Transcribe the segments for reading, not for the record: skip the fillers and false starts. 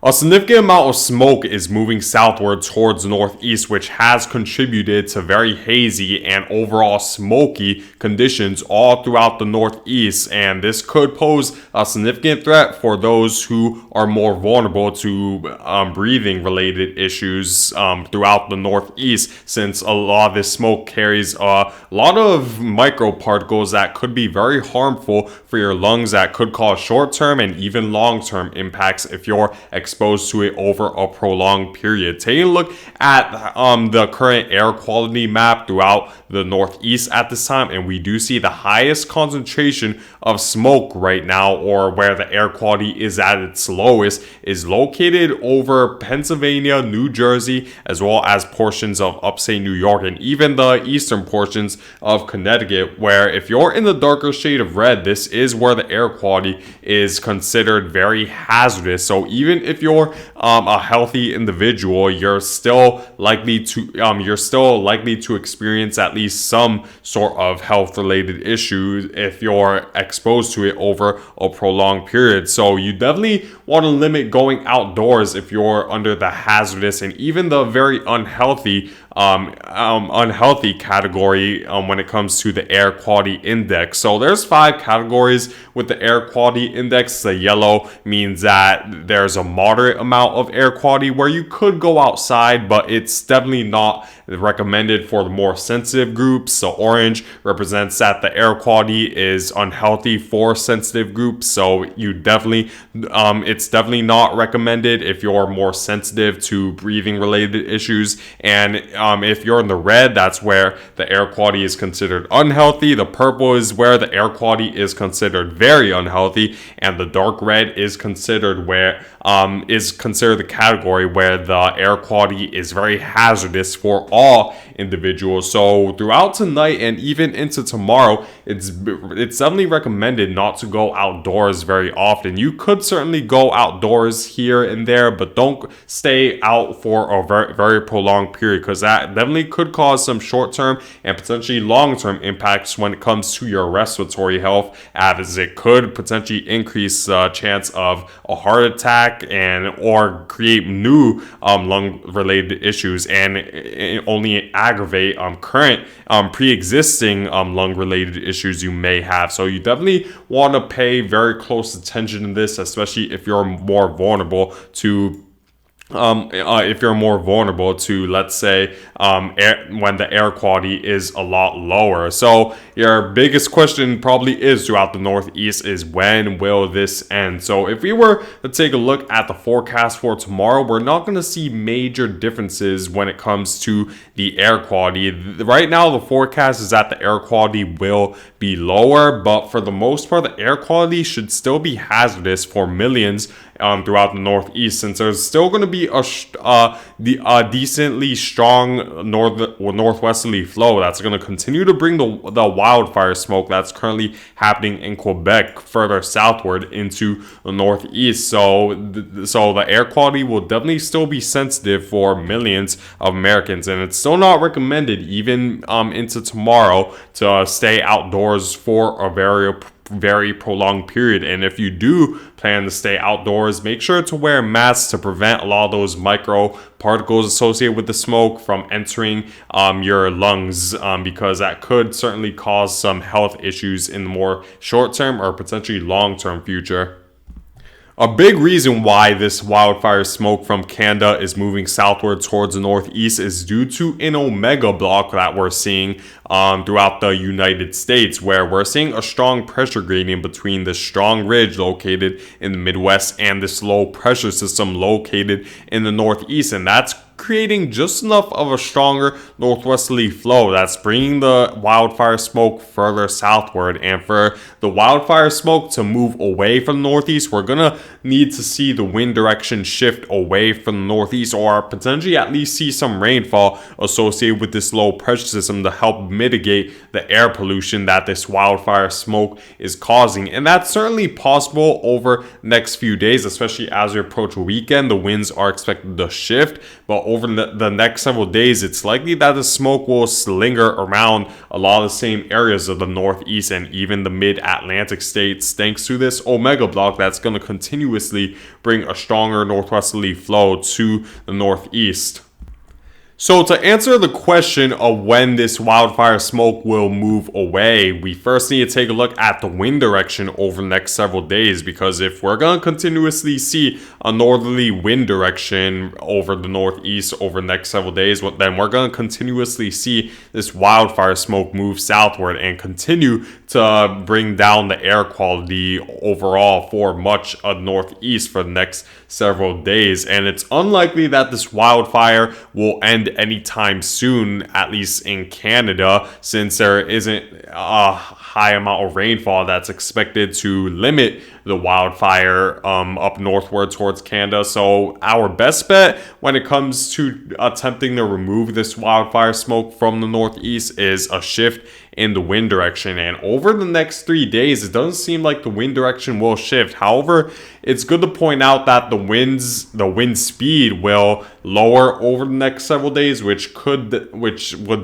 A significant amount of smoke is moving southward towards the northeast, which has contributed to very hazy and overall smoky conditions all throughout the northeast, and this could pose a significant threat for those who are more vulnerable to breathing related issues throughout the northeast, since a lot of this smoke carries a lot of microparticles that could be very harmful for your lungs, that could cause short-term and even long-term impacts if you're exposed to it over a prolonged period. Taking a look at the current air quality map throughout the northeast at this time, and we do see the highest concentration of smoke right now, or where the air quality is at its lowest, is located over Pennsylvania, New Jersey, as well as portions of upstate New York and even the eastern portions of Connecticut, where if you're in the darker shade of red, this is where the air quality is considered very hazardous. So even if you're a healthy individual, you're still likely to experience at least some sort of health related issues if you're exposed to it over a prolonged period. So you definitely want to limit going outdoors if you're under the hazardous and even the very unhealthy category when it comes to the air quality index. So there's 5 categories with the air quality index. The yellow means that there's a moderate amount of air quality where you could go outside, but it's definitely not recommended for the more sensitive groups. The orange represents that the air quality is unhealthy for sensitive groups, so you definitely it's definitely not recommended if you're more sensitive to breathing related issues. And if you're in the red, that's where the air quality is considered unhealthy. The purple is where the air quality is considered very unhealthy, and the dark red is considered the category where the air quality is very hazardous for all individuals. So throughout tonight and even into tomorrow, it's definitely recommended not to go outdoors very often. You could certainly go outdoors here and there, but don't stay out for a very, very prolonged period, because that definitely could cause some short-term and potentially long-term impacts when it comes to your respiratory health, as it could potentially increase the chance of a heart attack or create new lung-related issues, and only aggravate current pre-existing lung-related issues you may have. So you definitely want to pay very close attention to this, especially if you're more vulnerable to let's say when the air quality is a lot lower. So your biggest question probably is throughout the northeast is, when will this end? So if we were to take a look at the forecast for tomorrow, we're not going to see major differences when it comes to the air quality. Right now, the forecast is that the air quality will be lower, but for the most part, the air quality should still be hazardous for millions throughout the northeast, since there's still going to be a decently strong northwesterly flow that's going to continue to bring the wildfire smoke that's currently happening in Quebec further southward into the northeast. So the air quality will definitely still be sensitive for millions of Americans, and it's still not recommended even into tomorrow to stay outdoors for a very prolonged period. And if you do plan to stay outdoors, make sure to wear masks to prevent a lot of those micro particles associated with the smoke from entering your lungs, because that could certainly cause some health issues in the more short-term or potentially long-term future. A big reason why this wildfire smoke from Canada is moving southward towards the northeast is due to an omega block that we're seeing throughout the United States, where we're seeing a strong pressure gradient between the strong ridge located in the Midwest and this low pressure system located in the northeast, and that's creating just enough of a stronger northwesterly flow that's bringing the wildfire smoke further southward. And for the wildfire smoke to move away from the northeast, we're gonna need to see the wind direction shift away from the northeast, or potentially at least see some rainfall associated with this low pressure system to help mitigate the air pollution that this wildfire smoke is causing. And that's certainly possible over the next few days, especially as we approach a weekend. The winds are expected to shift, but over the next several days, it's likely that the smoke will linger around a lot of the same areas of the northeast and even the mid-Atlantic states, thanks to this omega block that's going to continue continuously bring a stronger northwesterly flow to the northeast. So to answer the question of when this wildfire smoke will move away, we first need to take a look at the wind direction over the next several days, because if we're going to continuously see a northerly wind direction over the northeast over the next several days, then we're going to continuously see this wildfire smoke move southward and continue to bring down the air quality overall for much of the northeast for the next several days. And it's unlikely that this wildfire will end anytime soon, at least in Canada, since there isn't a high amount of rainfall that's expected to limit the wildfire up northward towards Canada. So our best bet when it comes to attempting to remove this wildfire smoke from the northeast is a shift in the wind direction. And over the next 3 days, it doesn't seem like the wind direction will shift. However, it's good to point out that the wind speed will lower over the next several days, which would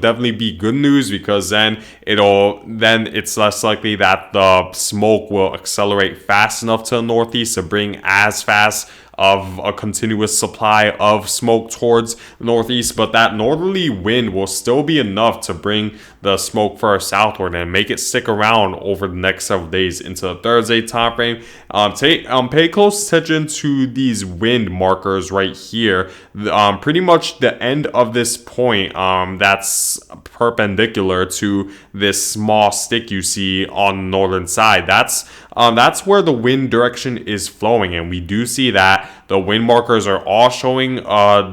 definitely be good news, because then it's less likely that the smoke will accelerate fast enough to the northeast to bring as fast of a continuous supply of smoke towards the northeast, but that northerly wind will still be enough to bring the smoke further southward and make it stick around over the next several days into the Thursday time frame. Pay close attention to these wind markers right here. Pretty much the end of this point that's perpendicular to this small stick you see on the northern side. That's where the wind direction is flowing, and we do see that the wind markers are all showing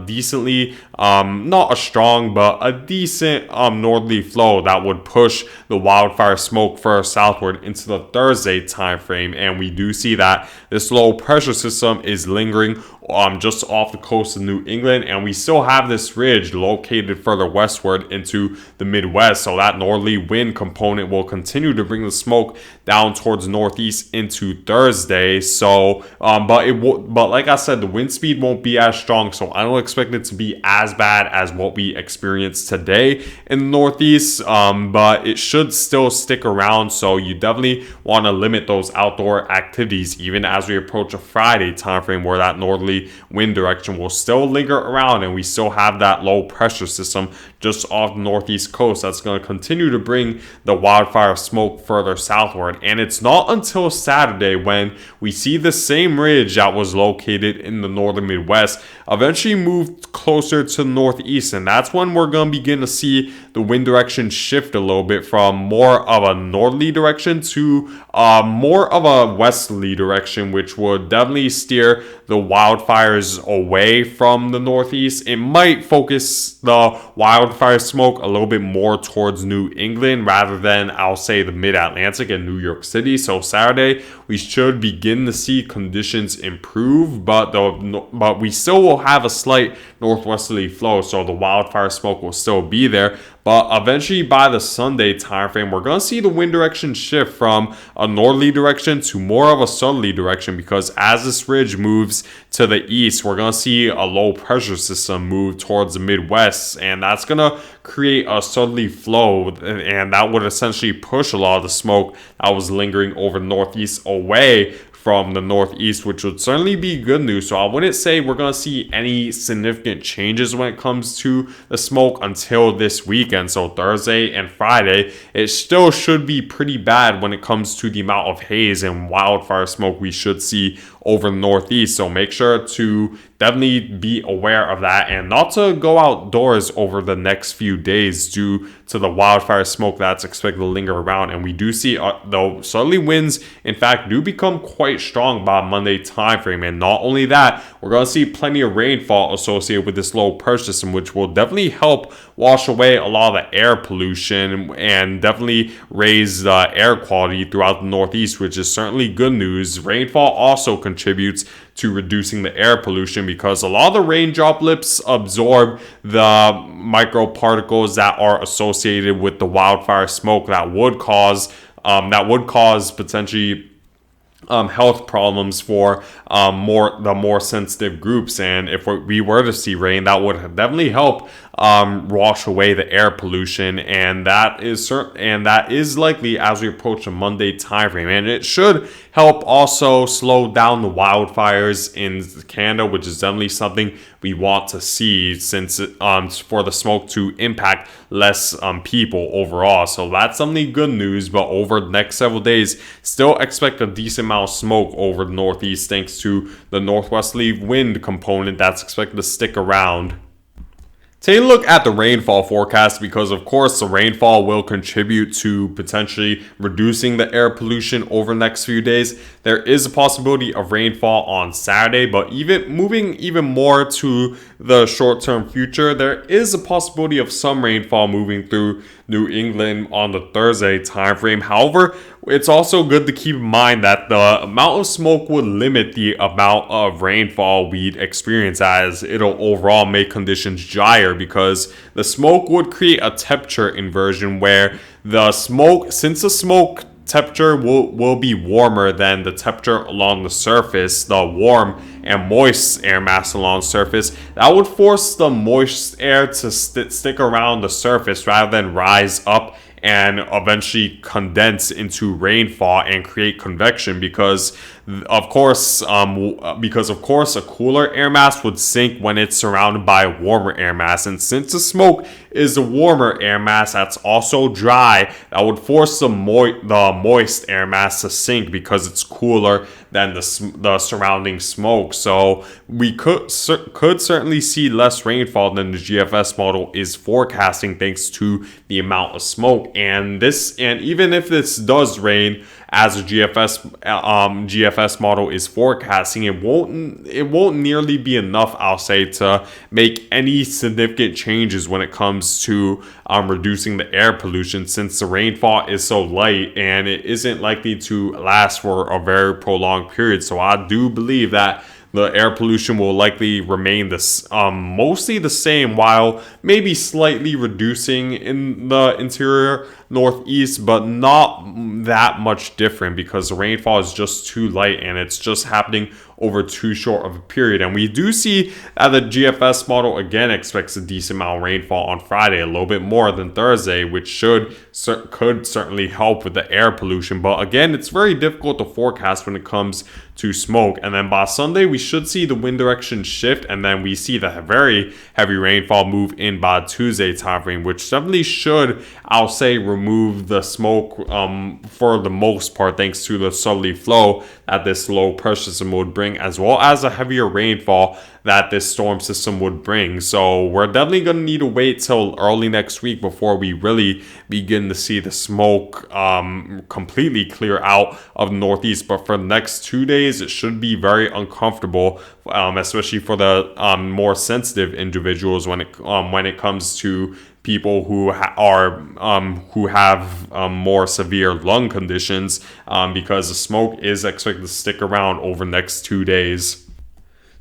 decently, not a strong, but a decent northerly flow that would push the wildfire smoke further southward into the Thursday time frame. And we do see that this low pressure system is lingering just off the coast of New England, and we still have this ridge located further westward into the Midwest, so that northerly wind component will continue to bring the smoke down towards the northeast into Thursday. So but like I said, the wind speed won't be as strong, so I don't expect it to be as bad as what we experienced today in the northeast, but it should still stick around. So you definitely want to limit those outdoor activities even as we approach a Friday time frame, where that northerly wind direction will still linger around, and we still have that low pressure system just off the northeast coast that's going to continue to bring the wildfire smoke further southward. And it's not until Saturday when we see the same ridge that was located in the northern Midwest eventually move closer to the northeast, and that's when we're going to begin to see the wind direction shift a little bit from more of a northerly direction to more of a westerly direction, which would definitely steer the wildfires away from the northeast. It might focus the wildfire smoke a little bit more towards New England rather than, I'll say, the mid-Atlantic and New York City. So Saturday, we should begin to see conditions improve, but we still will have a slight northwesterly flow, so the wildfire smoke will still be there. But eventually, by the Sunday time frame, we're going to see the wind direction shift from a northerly direction to more of a southerly direction, because as this ridge moves to the east, we're going to see a low pressure system move towards the Midwest, and that's going to create a southerly flow, and that would essentially push a lot of the smoke that was lingering over the northeast away from the northeast, which would certainly be good news. So I wouldn't say we're going to see any significant changes when it comes to the smoke until this weekend. So Thursday and Friday, it still should be pretty bad when it comes to the amount of haze and wildfire smoke we should see over the northeast. So make sure to definitely be aware of that and not to go outdoors over the next few days due to the wildfire smoke that's expected to linger around. And we do see though southerly winds in fact do become quite strong by Monday time frame. And not only that, we're going to see plenty of rainfall associated with this low pressure system, which will definitely help wash away a lot of the air pollution and definitely raise the air quality throughout the northeast, which is certainly good news. Rainfall also contributes to reducing the air pollution, because a lot of the rain droplets absorb the microparticles that are associated with the wildfire smoke that would cause potentially health problems for more sensitive groups. And if we were to see rain, that would definitely help wash away the air pollution, and that is likely as we approach the Monday time frame. And it should help also slow down the wildfires in Canada, which is definitely something we want to see, since for the smoke to impact less people overall. So that's something good news. But over the next several days, still expect a decent amount of smoke over the Northeast, thanks to the northwesterly wind component that's expected to stick around. Take a look at the rainfall forecast, because of course the rainfall will contribute to potentially reducing the air pollution over the next few days. There is a possibility of rainfall on Saturday, but moving even more to the short-term future, there is a possibility of some rainfall moving through New England on the Thursday time frame. However, it's also good to keep in mind that the amount of smoke would limit the amount of rainfall we'd experience, as it'll overall make conditions drier, because the smoke would create a temperature inversion where since the smoke temperature will be warmer than the temperature along the surface, the warm and moist air mass along the surface, that would force the moist air to stick around the surface rather than rise up and eventually condense into rainfall and create convection, because of course a cooler air mass would sink when it's surrounded by a warmer air mass. And since the smoke is a warmer air mass that's also dry, that would force the moist air mass to sink because it's cooler than the surrounding smoke. So we could certainly see less rainfall than the GFS model is forecasting, thanks to the amount of smoke. And even if this does rain, as the GFS model is forecasting, it won't nearly be enough, I'll say, to make any significant changes when it comes to reducing the air pollution, since the rainfall is so light and it isn't likely to last for a very prolonged period. So I do believe that the air pollution will likely remain mostly the same, while maybe slightly reducing in the interior Northeast, but not that much different, because the rainfall is just too light and it's just happening over too short of a period. And we do see that the GFS model again expects a decent amount of rainfall on Friday, a little bit more than Thursday, which could certainly help with the air pollution. But again, it's very difficult to forecast when it comes to smoke. And then by Sunday, we should see the wind direction shift, and then we see the very heavy rainfall move in by Tuesday time frame, which definitely should, I'll say, remove the smoke for the most part, thanks to the southerly flow that this low pressure system would bring, as well as a heavier rainfall that this storm system would bring. So we're definitely going to need to wait till early next week before we really begin to see the smoke completely clear out of the Northeast. But for the next 2 days, it should be very uncomfortable, especially for the more sensitive individuals when it comes to people who have more severe lung conditions, because the smoke is expected to stick around over the next 2 days.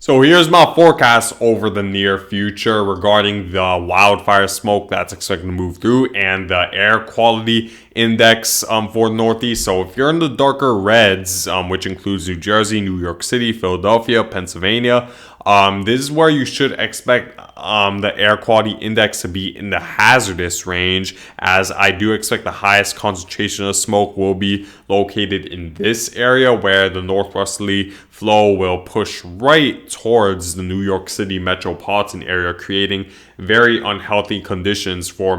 So here's my forecast over the near future regarding the wildfire smoke that's expected to move through, and the air quality index for the Northeast. So if you're in the darker reds, which includes New Jersey, New York City, Philadelphia, Pennsylvania, this is where you should expect the air quality index to be in the hazardous range, as I do expect the highest concentration of smoke will be located in this area, where the northwesterly flow will push right towards the New York City metropolitan area, creating very unhealthy conditions for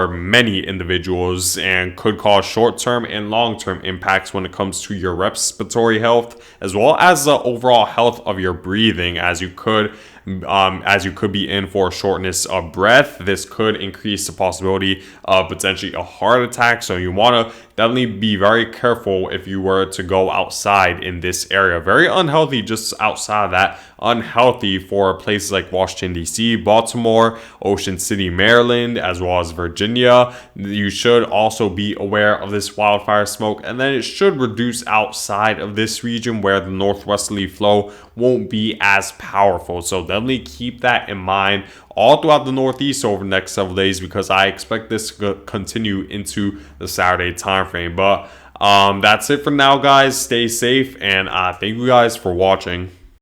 many individuals, and could cause short-term and long-term impacts when it comes to your respiratory health, as well as the overall health of your breathing, as you could be in for shortness of breath. This could increase the possibility of potentially a heart attack. So you want to definitely be very careful if you were to go outside in this area. Very unhealthy just outside of that. Unhealthy for places like Washington, D.C., Baltimore, Ocean City, Maryland, as well as Virginia. You should also be aware of this wildfire smoke, and then it should reduce outside of this region where the northwesterly flow won't be as powerful. So definitely keep that in mind all throughout the Northeast over the next several days, because I expect this to continue into the Saturday time frame. But That's it for now, guys. Stay safe, and thank you guys for watching.